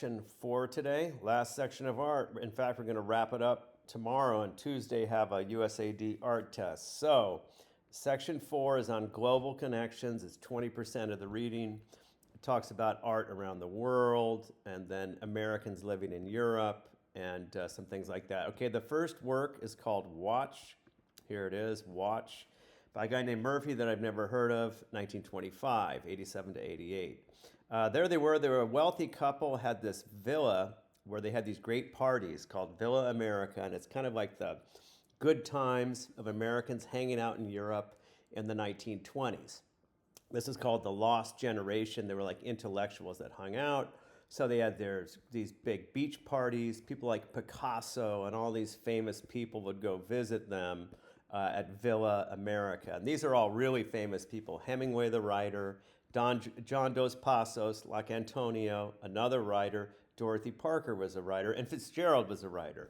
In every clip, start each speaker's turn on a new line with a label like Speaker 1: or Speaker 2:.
Speaker 1: Section 4 today, last section of art. In fact, we're going to wrap it up tomorrow and Tuesday have a USAD art test. So, section 4 is on global connections. It's 20% of the reading. It talks about art around the world and then Americans living in Europe and some things like that. Okay, the first work is called Watch. Here it is, Watch, by a guy named Murphy that I've never heard of, 1925, 87 to 88. There they were a wealthy couple, had this villa where they had these great parties called Villa America, and it's kind of like the good times of Americans hanging out in Europe in the 1920s. This is called the Lost Generation. They were like intellectuals that hung out. So they had these big beach parties. People like Picasso and all these famous people would go visit them at Villa America. And these are all really famous people. Hemingway, the writer, John Dos Passos, like Antonio, another writer. Dorothy Parker was a writer, and Fitzgerald was a writer.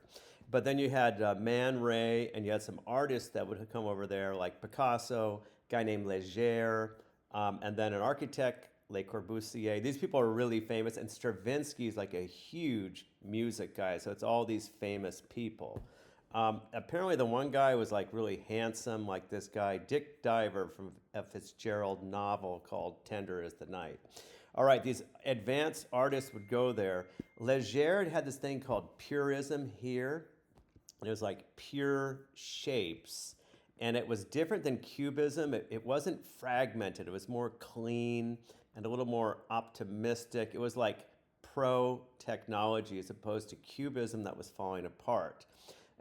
Speaker 1: But then you had Man Ray, and you had some artists that would come over there, like Picasso, a guy named Leger, and then an architect, Le Corbusier. These people are really famous, and Stravinsky is like a huge music guy, so it's all these famous people. Apparently the one guy was like really handsome, like this guy, Dick Diver, from a Fitzgerald novel called Tender as the Night. All right, these advanced artists would go there. Leger had this thing called purism here. It was like pure shapes. And it was different than cubism. It wasn't fragmented. It was more clean and a little more optimistic. It was like pro-technology as opposed to cubism that was falling apart.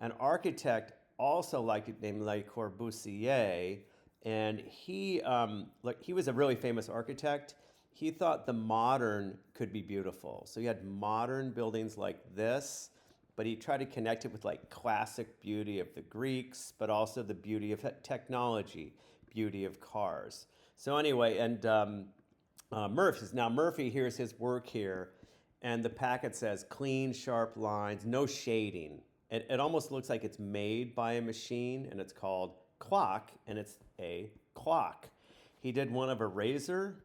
Speaker 1: An architect also named Le Corbusier, and he was a really famous architect. He thought the modern could be beautiful. So he had modern buildings like this, but he tried to connect it with like classic beauty of the Greeks, but also the beauty of technology, beauty of cars. So anyway, and Murphy, here's his work here, and the packet says clean, sharp lines, no shading. It almost looks like it's made by a machine, and it's called clock, and it's a clock. He did one of a razor,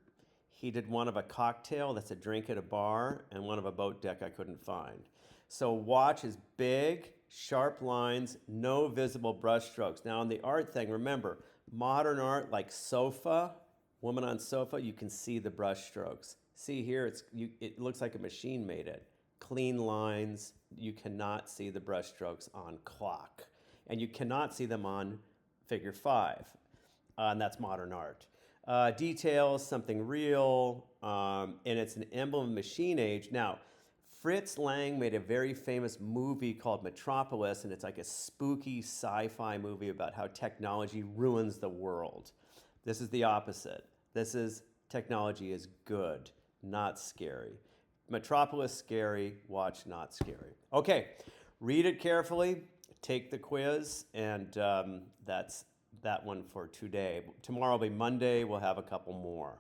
Speaker 1: he did one of a cocktail, that's a drink at a bar, and one of a boat deck I couldn't find. So Watch is big, sharp lines, no visible brushstrokes. Now on the art thing, remember, modern art like sofa, woman on sofa, you can see the brushstrokes. See here, it looks like a machine made it. Clean lines, you cannot see the brushstrokes on clock. And you cannot see them on figure 5, and that's modern art. Details, something real, and it's an emblem of machine age. Now, Fritz Lang made a very famous movie called Metropolis, and it's like a spooky sci-fi movie about how technology ruins the world. This is the opposite. Technology is good, not scary. Metropolis scary, Watch not scary. Okay, read it carefully, take the quiz, and that's that one for today. Tomorrow will be Monday, we'll have a couple more.